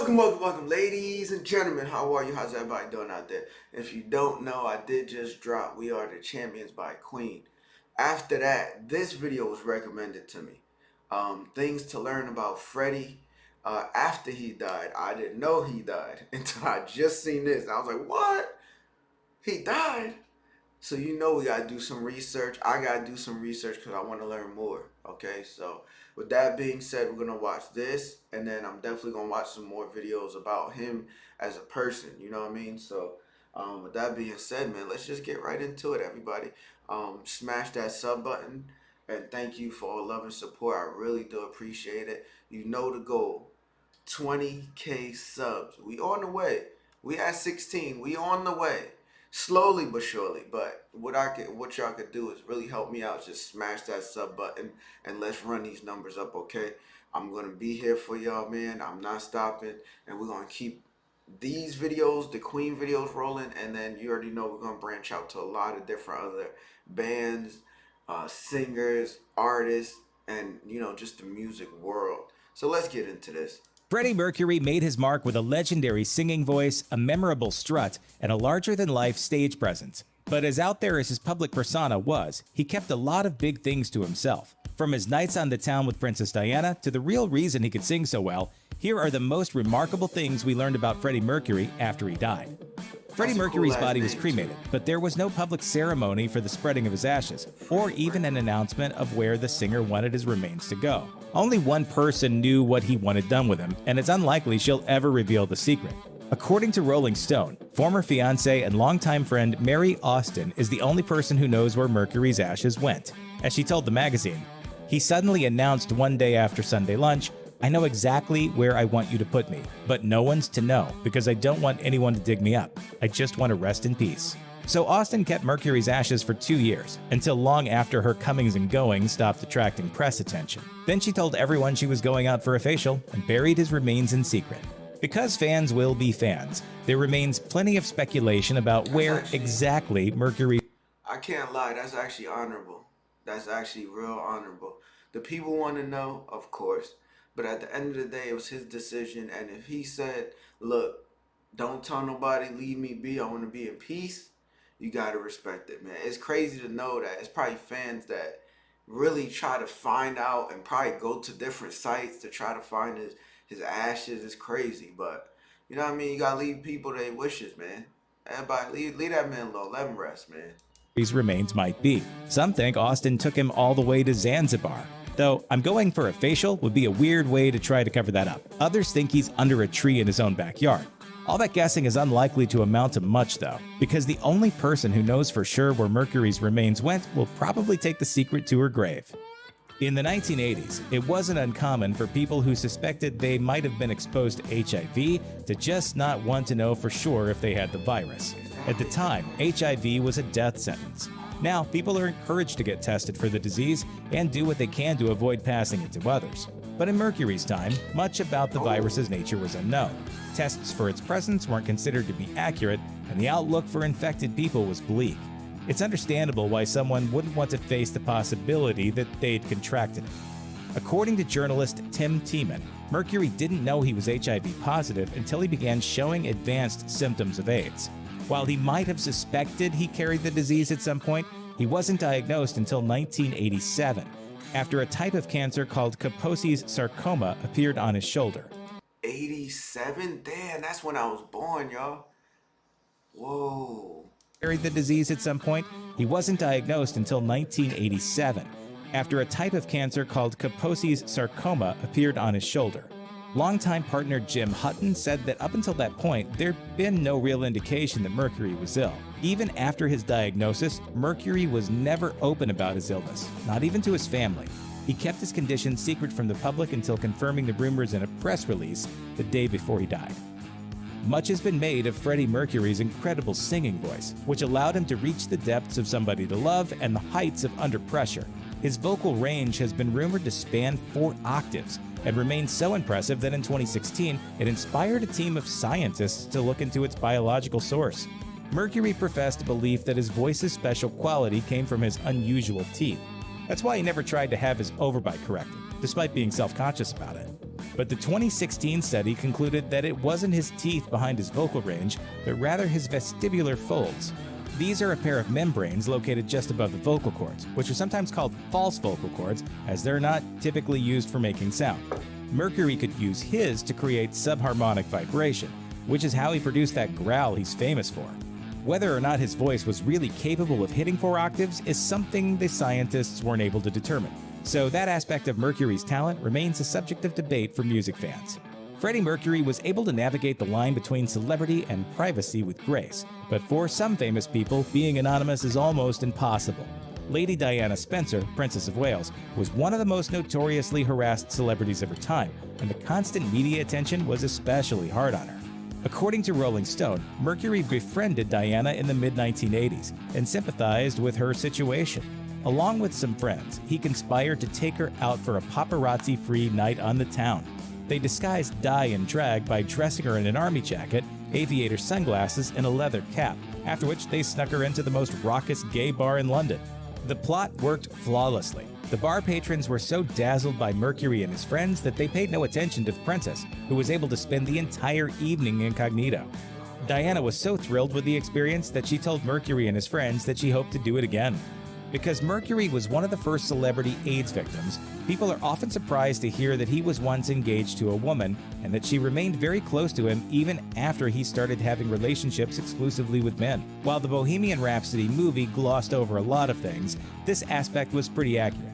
Welcome, ladies and gentlemen. How are you? How's everybody doing out there? If you don't know, I did just drop We Are the Champions by Queen. After that, this video was recommended to me. Things to learn about Freddie after he died. I didn't know he died until I just seen this. And I was like, what? He died? So you know we gotta do some research. I gotta do some research because I want to learn more. Okay, so with that being said, we're gonna watch this, and then I'm definitely gonna watch some more videos about him as a person. You know what I mean? So with that being said, man, let's just get right into it, everybody. Smash that sub button, and thank you for all love and support. I really do appreciate it. You know the goal, 20K subs. We on the way. We at 16. We on the way. Slowly but surely, but what y'all could do is really help me out. Just smash that sub button and let's run these numbers up, okay? I'm gonna be here for y'all, man. I'm not stopping, and we're gonna keep these videos, the Queen videos, rolling, and then you already know we're gonna branch out to a lot of different other bands, singers, artists, and you know, just the music world. So let's get into this. Freddie Mercury made his mark with a legendary singing voice, a memorable strut, and a larger-than-life stage presence. But as out there as his public persona was, he kept a lot of big things to himself. From his nights on the town with Princess Diana to the real reason he could sing so well, here are the most remarkable things we learned about Freddie Mercury after he died. Freddie Mercury's body was cremated, but there was no public ceremony for the spreading of his ashes, or even an announcement of where the singer wanted his remains to go. Only one person knew what he wanted done with him, and it's unlikely she'll ever reveal the secret. According to Rolling Stone, former fiancée and longtime friend Mary Austin is the only person who knows where Mercury's ashes went. As she told the magazine, he suddenly announced one day after Sunday lunch, "I know exactly where I want you to put me, but no one's to know because I don't want anyone to dig me up. I just want to rest in peace." So Austin kept Mercury's ashes for 2 years, until long after her comings and goings stopped attracting press attention. Then she told everyone she was going out for a facial and buried his remains in secret. Because fans will be fans, there remains plenty of speculation about where exactly Mercury... I can't lie, that's actually honorable. That's actually real honorable. The people want to know, of course. But at the end of the day, it was his decision. And if he said, look, don't tell nobody, leave me be, I want to be in peace, you got to respect it, man. It's crazy to know that. It's probably fans that really try to find out and probably go to different sites to try to find his ashes. It's crazy. But, you know what I mean? You got to leave people their wishes, man. Everybody, leave that man alone. Let him rest, man. His remains might be. Some think Austin took him all the way to Zanzibar. Though, I'm going for a facial would be a weird way to try to cover that up. Others think he's under a tree in his own backyard. All that guessing is unlikely to amount to much though, because the only person who knows for sure where Mercury's remains went will probably take the secret to her grave. In the 1980s, it wasn't uncommon for people who suspected they might have been exposed to HIV to just not want to know for sure if they had the virus. At the time, HIV was a death sentence. Now, people are encouraged to get tested for the disease and do what they can to avoid passing it to others. But in Mercury's time, much about the virus's nature was unknown. Tests for its presence weren't considered to be accurate, and the outlook for infected people was bleak. It's understandable why someone wouldn't want to face the possibility that they'd contracted it. According to journalist Tim Tiemann, Mercury didn't know he was HIV positive until he began showing advanced symptoms of AIDS. While he might have suspected he carried the disease at some point, he wasn't diagnosed until 1987, after a type of cancer called Kaposi's sarcoma appeared on his shoulder. 87? Damn, that's when I was born, y'all. Whoa. Carried the disease at some point, he wasn't diagnosed until 1987, after a type of cancer called Kaposi's sarcoma appeared on his shoulder. Longtime partner Jim Hutton said that up until that point, there'd been no real indication that Mercury was ill. Even after his diagnosis, Mercury was never open about his illness, not even to his family. He kept his condition secret from the public until confirming the rumors in a press release the day before he died. Much has been made of Freddie Mercury's incredible singing voice, which allowed him to reach the depths of Somebody to Love and the heights of Under Pressure. His vocal range has been rumored to span 4 octaves, and remained so impressive that in 2016, it inspired a team of scientists to look into its biological source. Mercury professed a belief that his voice's special quality came from his unusual teeth. That's why he never tried to have his overbite corrected, despite being self-conscious about it. But the 2016 study concluded that it wasn't his teeth behind his vocal range, but rather his vestibular folds. These are a pair of membranes located just above the vocal cords, which are sometimes called false vocal cords, as they're not typically used for making sound. Mercury could use his to create subharmonic vibration, which is how he produced that growl he's famous for. Whether or not his voice was really capable of hitting 4 octaves is something the scientists weren't able to determine. So that aspect of Mercury's talent remains a subject of debate for music fans. Freddie Mercury was able to navigate the line between celebrity and privacy with grace, but for some famous people, being anonymous is almost impossible. Lady Diana Spencer, Princess of Wales, was one of the most notoriously harassed celebrities of her time, and the constant media attention was especially hard on her. According to Rolling Stone, Mercury befriended Diana in the mid-1980s and sympathized with her situation. Along with some friends, he conspired to take her out for a paparazzi-free night on the town. They disguised Di in drag by dressing her in an army jacket, aviator sunglasses, and a leather cap, after which they snuck her into the most raucous gay bar in London. The plot worked flawlessly. The bar patrons were so dazzled by Mercury and his friends that they paid no attention to the princess, who was able to spend the entire evening incognito. Diana was so thrilled with the experience that she told Mercury and his friends that she hoped to do it again. Because Mercury was one of the first celebrity AIDS victims, people are often surprised to hear that he was once engaged to a woman and that she remained very close to him even after he started having relationships exclusively with men. While the Bohemian Rhapsody movie glossed over a lot of things, this aspect was pretty accurate.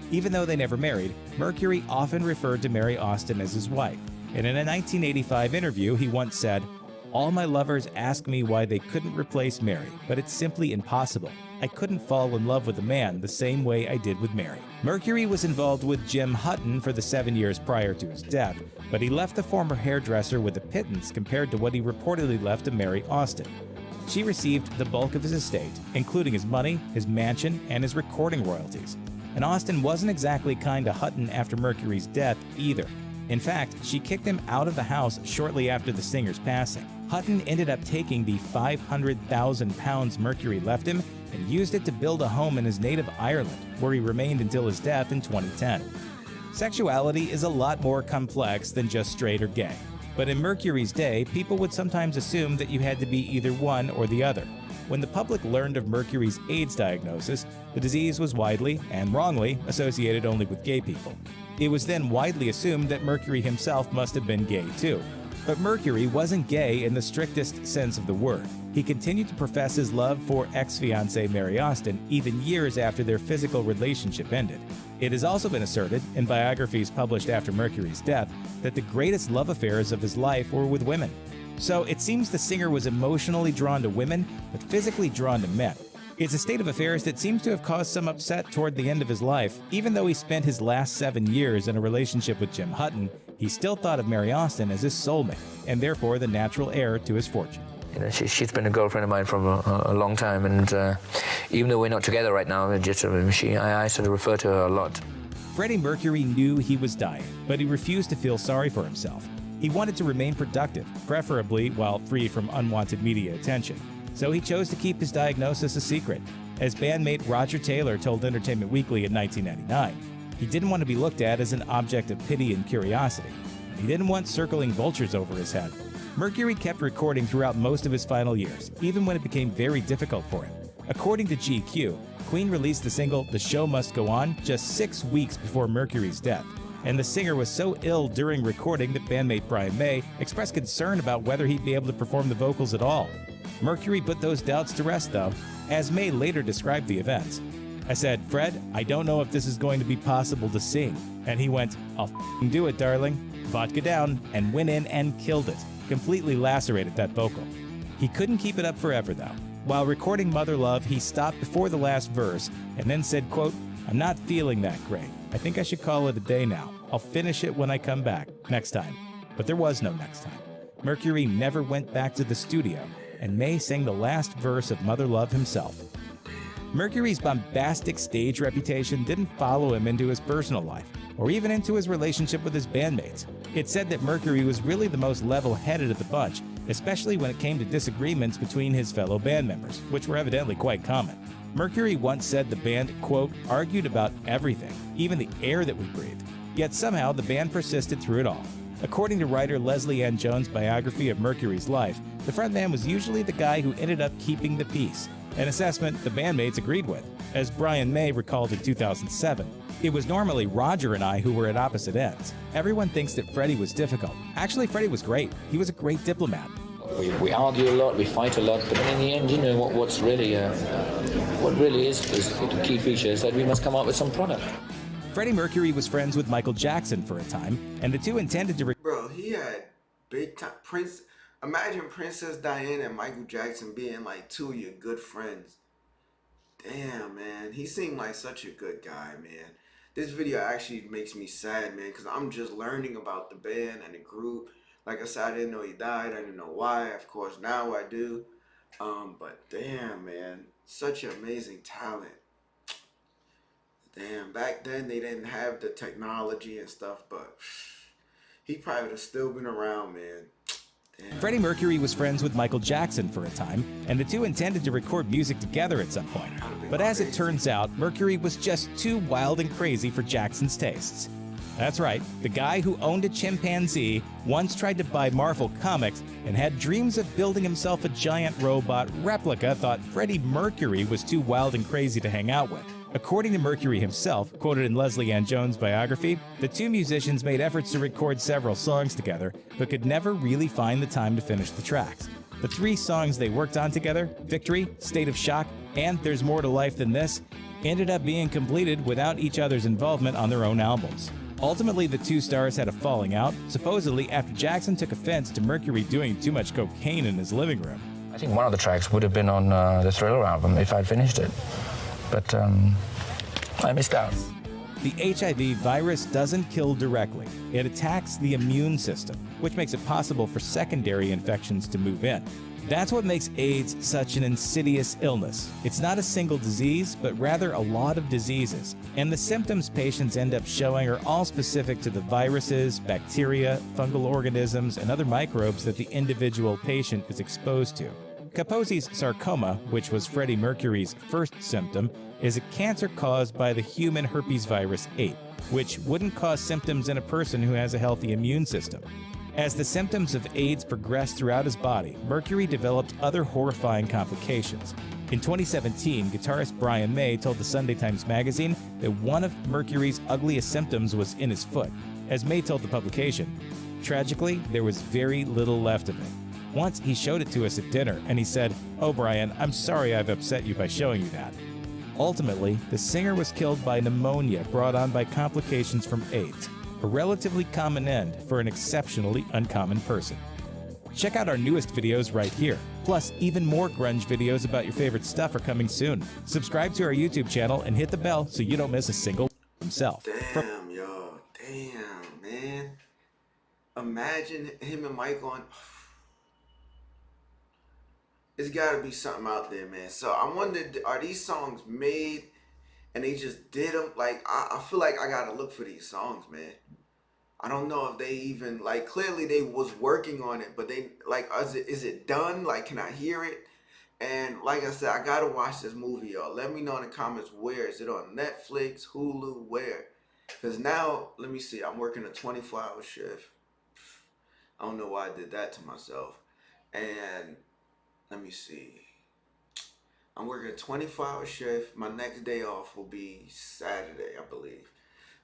Even though they never married, Mercury often referred to Mary Austin as his wife, and in a 1985 interview he once said, "All my lovers ask me why they couldn't replace Mary, but it's simply impossible. I couldn't fall in love with a man the same way I did with Mary." Mercury was involved with Jim Hutton for the 7 years prior to his death, but he left the former hairdresser with a pittance compared to what he reportedly left to Mary Austin. She received the bulk of his estate, including his money, his mansion, and his recording royalties. And Austin wasn't exactly kind to Hutton after Mercury's death either. In fact, she kicked him out of the house shortly after the singer's passing. Hutton ended up taking the £500,000 Mercury left him and used it to build a home in his native Ireland, where he remained until his death in 2010. Sexuality is a lot more complex than just straight or gay. But in Mercury's day, people would sometimes assume that you had to be either one or the other. When the public learned of Mercury's AIDS diagnosis, the disease was widely, and wrongly, associated only with gay people. It was then widely assumed that Mercury himself must have been gay too. But Mercury wasn't gay in the strictest sense of the word. He continued to profess his love for ex-fiancée Mary Austin even years after their physical relationship ended. It has also been asserted, in biographies published after Mercury's death, that the greatest love affairs of his life were with women. So it seems the singer was emotionally drawn to women, but physically drawn to men. It's a state of affairs that seems to have caused some upset toward the end of his life. Even though he spent his last 7 years in a relationship with Jim Hutton, he still thought of Mary Austin as his soulmate, and therefore the natural heir to his fortune. You know, she's been a girlfriend of mine for a long time, and even though we're not together right now, I sort of refer to her a lot. Freddie Mercury knew he was dying, but he refused to feel sorry for himself. He wanted to remain productive, preferably while free from unwanted media attention. So he chose to keep his diagnosis a secret. As bandmate Roger Taylor told Entertainment Weekly in 1999, he didn't want to be looked at as an object of pity and curiosity. He didn't want circling vultures over his head. Mercury kept recording throughout most of his final years, even when it became very difficult for him. According to GQ, Queen released the single The Show Must Go On just 6 weeks before Mercury's death, and the singer was so ill during recording that bandmate Brian May expressed concern about whether he'd be able to perform the vocals at all. Mercury put those doubts to rest, though, as May later described the events. "I said, 'Fred, I don't know if this is going to be possible to sing.' And he went, 'I'll f***ing do it, darling.' Vodka down, and went in and killed it. Completely lacerated that vocal." He couldn't keep it up forever, though. While recording Mother Love, he stopped before the last verse and then said, quote, "I'm not feeling that great. I think I should call it a day now. I'll finish it when I come back, next time." But there was no next time. Mercury never went back to the studio, and May sang the last verse of Mother Love himself. Mercury's bombastic stage reputation didn't follow him into his personal life, or even into his relationship with his bandmates. It's said that Mercury was really the most level-headed of the bunch, especially when it came to disagreements between his fellow band members, which were evidently quite common. Mercury once said the band, quote, "argued about everything, even the air that we breathed." Yet somehow the band persisted through it all. According to writer Leslie Ann Jones' biography of Mercury's life, the frontman was usually the guy who ended up keeping the peace, an assessment the bandmates agreed with. As Brian May recalled in 2007, "It was normally Roger and I who were at opposite ends. Everyone thinks that Freddie was difficult. Actually, Freddie was great. He was a great diplomat." We argue a lot, we fight a lot, but in the end, you know, what really is the key feature is that we must come up with some product. Freddie Mercury was friends with Michael Jackson for a time, and the two intended to Bro, he had big time Prince. Imagine Princess Diana and Michael Jackson being like two of your good friends. Damn, man. He seemed like such a good guy, man. This video actually makes me sad, man, because I'm just learning about the band and the group. Like I said, I didn't know he died. I didn't know why. Of course, now I do. But damn, man. Such an amazing talent. Damn, back then they didn't have the technology and stuff, but he probably would have still been around, man. Damn. Freddie Mercury was friends with Michael Jackson for a time, and the two intended to record music together at some point. But as it turns out, Mercury was just too wild and crazy for Jackson's tastes. That's right, the guy who owned a chimpanzee once tried to buy Marvel Comics and had dreams of building himself a giant robot replica thought Freddie Mercury was too wild and crazy to hang out with. According to Mercury himself, quoted in Leslie Ann Jones' biography, the two musicians made efforts to record several songs together, but could never really find the time to finish the tracks. The 3 songs they worked on together, Victory, State of Shock, and There's More to Life Than This, ended up being completed without each other's involvement on their own albums. Ultimately, the two stars had a falling out, supposedly after Jackson took offense to Mercury doing too much cocaine in his living room. I think one of the tracks would have been on the Thriller album if I'd finished it, but I missed out. The HIV virus doesn't kill directly. It attacks the immune system, which makes it possible for secondary infections to move in. That's what makes AIDS such an insidious illness. It's not a single disease, but rather a lot of diseases. And the symptoms patients end up showing are all specific to the viruses, bacteria, fungal organisms, and other microbes that the individual patient is exposed to. Kaposi's sarcoma, which was Freddie Mercury's first symptom, is a cancer caused by the human herpes virus 8, which wouldn't cause symptoms in a person who has a healthy immune system. As the symptoms of AIDS progressed throughout his body, Mercury developed other horrifying complications. In 2017, guitarist Brian May told the Sunday Times magazine that one of Mercury's ugliest symptoms was in his foot. As May told the publication, tragically, there was very little left of it. Once he showed it to us at dinner, and he said, "Oh, Brian, I'm sorry I've upset you by showing you that." Ultimately, the singer was killed by pneumonia brought on by complications from AIDS, a relatively common end for an exceptionally uncommon person. Check out our newest videos right here. Plus, even more grunge videos about your favorite stuff are coming soon. Subscribe to our YouTube channel and hit the bell so you don't miss a single himself. Damn, yo. Damn, man. Imagine him and Mike on... It's gotta be something out there, man. So I wondered, are these songs made and they just did them? Like, I feel like I gotta look for these songs, man. I don't know if they even, like, clearly they was working on it, but they, like, is it done? Like, can I hear it? And like I said, I gotta watch this movie, y'all. Let me know in the comments where. Is it on Netflix, Hulu, where? Because now, let me see, I'm working a 24-hour shift. I don't know why I did that to myself. And let me see. I'm working a 24-hour shift. My next day off will be Saturday, I believe.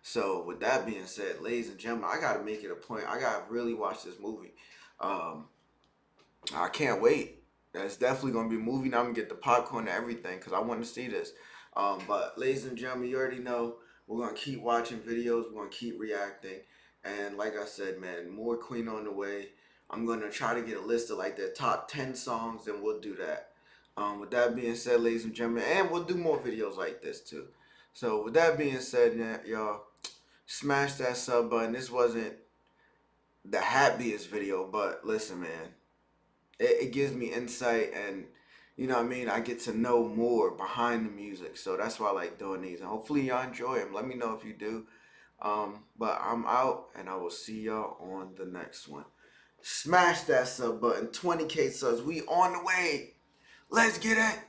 So with that being said, ladies and gentlemen, I gotta make it a point. I gotta really watch this movie. I can't wait. That's definitely gonna be a movie. Now I'm gonna get the popcorn and everything because I want to see this. But ladies and gentlemen, you already know we're gonna keep watching videos. We're gonna keep reacting. And like I said, man, more Queen on the way. I'm gonna try to get a list of like their top 10 songs, and we'll do that. With that being said, ladies and gentlemen, and we'll do more videos like this too. So with that being said, y'all, smash that sub button. This wasn't the happiest video, but listen, man, it gives me insight, and you know what I mean, I get to know more behind the music. So that's why I like doing these, and hopefully y'all enjoy them. Let me know if you do. But I'm out, and I will see y'all on the next one. Smash that sub button. 20K subs. We on the way. Let's get it.